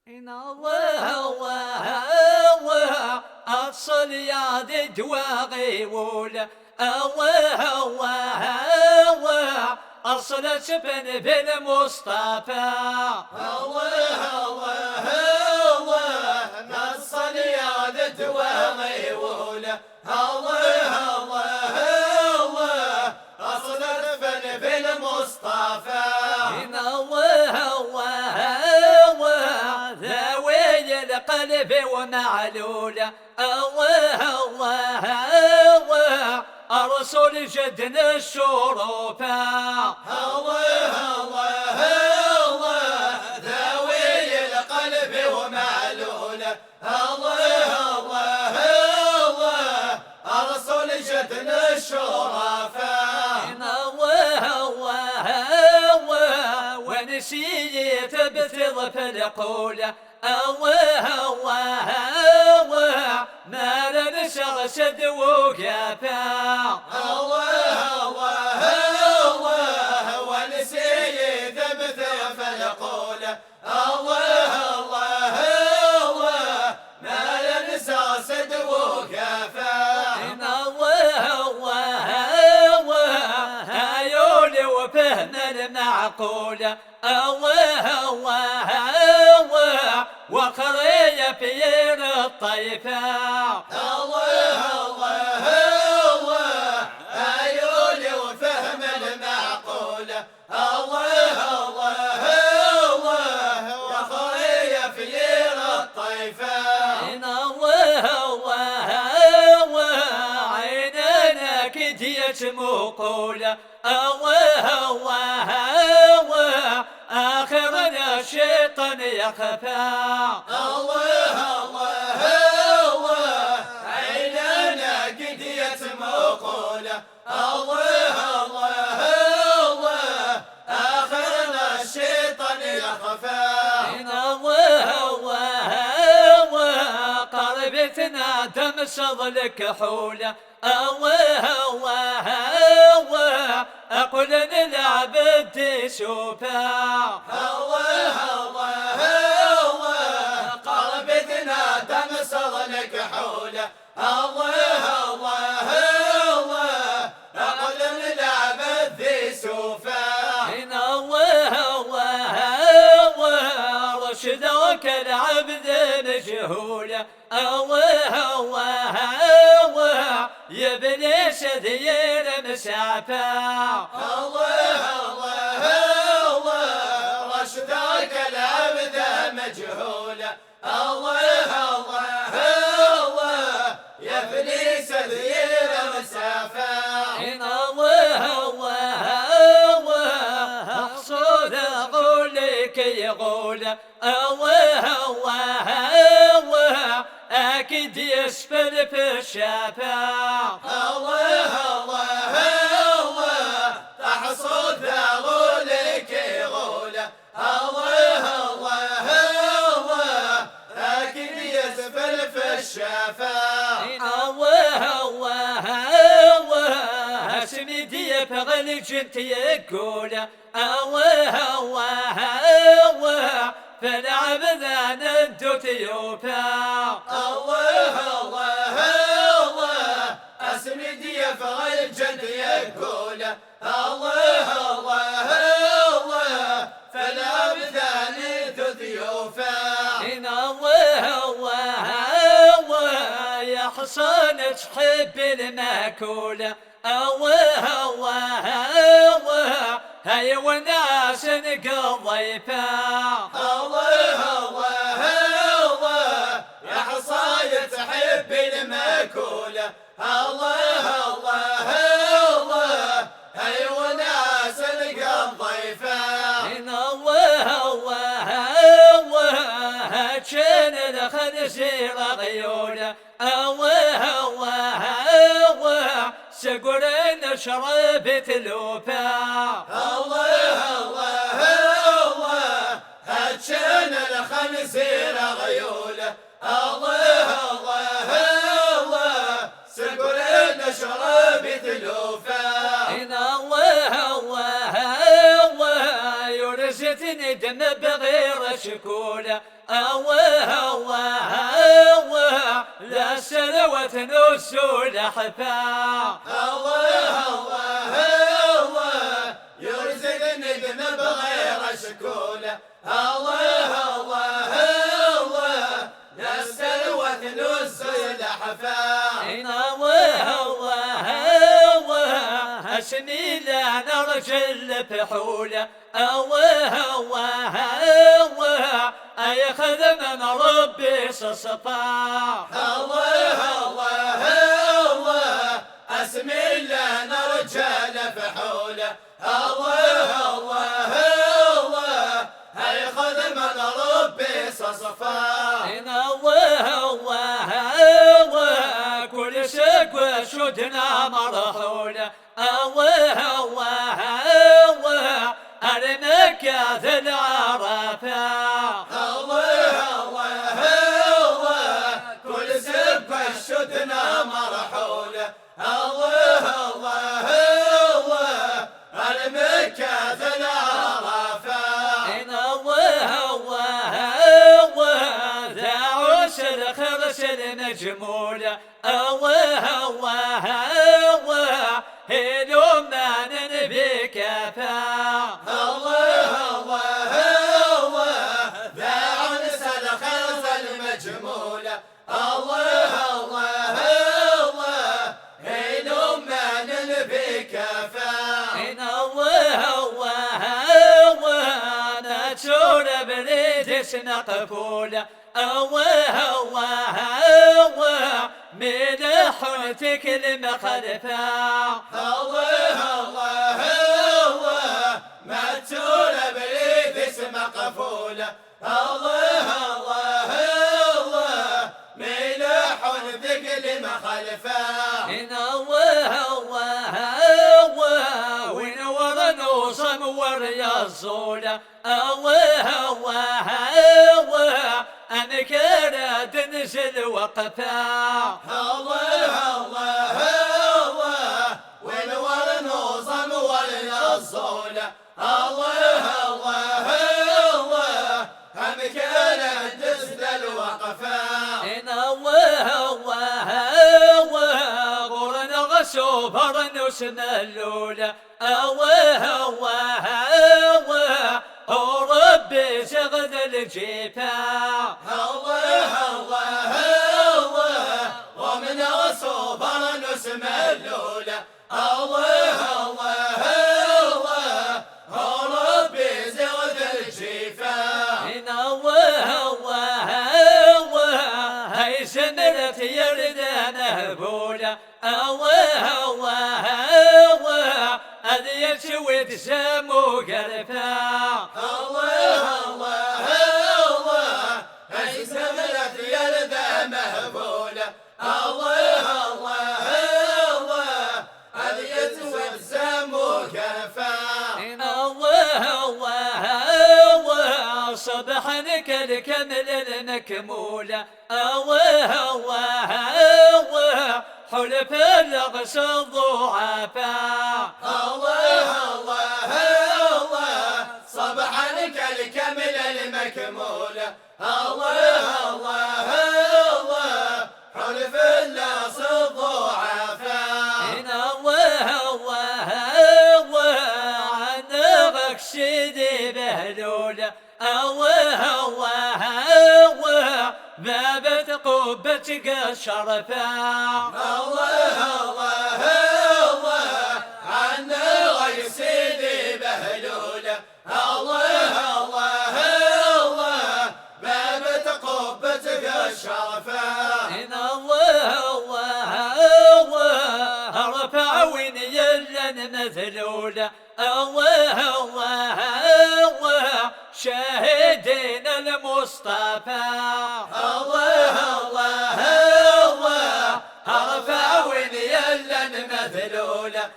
إن الله أصل يا ذي دواغي ولا الله أصل شبن بالمصطفى الله نصل يا ذي دواغي ولا الله أصل شبن بالمصطفى إن الله ذوي القلب ومعلولة الله أرسل جدن الشرفا الله ذوي القلب ومعلولة الله أرسل جدن الشرفا إن الله ونسيت بتضف القولة الله ما لنشر شد وقفا الله ونسي ذبت فالقولة الله ما ينسى صد وكفا إن الله هايولي وفهم المعقولة الله وقرية في الطيفة الله أيولي وفهم المعقولة الله وخرية في الطيفة إن الله عيننا كديت مقولة الله آخرنا الشيطان يخفى الله عيننا قديت مقولة الله آخرنا الشيطان يخفى إن الله قربتنا تمسض لك حولة الله أقول للعبد شوفا الله قربتنا تمسض لك حوله الله أقل للعبد ذي سوفا إن الله رشدك العبد مجهولة الله يبليش ذير مسعفا الله رشدك العبد مجهولة الله يا فليس ذير مسافة إن الله أقصد أقول لك يقول الله أكيد يسفل في الشفا الله تحصد غولك غولة الله أكيد يسفل في الشفا إن الله اسمي يبغى جنت يقول الله فالعبد أنا الدوت يوفا الله اسمي يفعل الجد يقول الله فلا بثاني تضيوفا إن الله يا حصان تحب الماكولة الله هاي والناس نقضيفا الله يا حصاية تحب المأكولة الله أيوة ناس الضيفة إن الله كان الخنزير غيولة الله سقرن شربت لوفا الله هاتشان الخنزير غيولة الله سقرن شربت لوفا إن الله يرزتني دم بغير شكول مجمولة الله لا سلوة نسول حفا الله يرزق النجم بغير شكولة الله لا سلوة نسول حفا الله اسمي لا نرجل بحولة الله أي خدم من ربي صفا الله اسمي الله نرجل فحوله الله هي خدم ربي صفا الله كل شك شدنا مرحولة الله المكة ذي العرفة الله كل سب الشدنا مرحولة الله المكة ذي العرفة ذا عرش الخرش المجمولة الله هلومان بكفا الله ذا عنس الخرز المجمولة الله هيلوم من بكفا ناتشور بريدش نقفولة ملح تكلم خلفا الله ما تول بريد اسم مقفولة الله ملح ذكل مخلفا ونور نوصم وريا الزولة أنا كرا تنزل وقفا الله ونور نوصم وريا الزولة الله هم كان جسد الوقفا غرن غسو فرن سنلولة ربي زغد الجيفا الله ومن صوبر نسم اللولة الله ربي زغد الجيفا هاي سمرت يردانه بولا أذيت وتسامو قرفا الله سمرت يرد مهبولة الله أذيت وتسامو كفا صبحنك الكمل المكمولة حلف الأغصى الضعفاء الله صبحنك الكمل المكمولة الله حلف اللاص الضعفاء عن غشيدي بهلولة بابت قبتك الشرفا الله عن غير سيدي بهلولة الله بابت قبتك الشرفا رفع ونيلا مثلولة شاهدين المصطفى رفع ونيلا مثلولة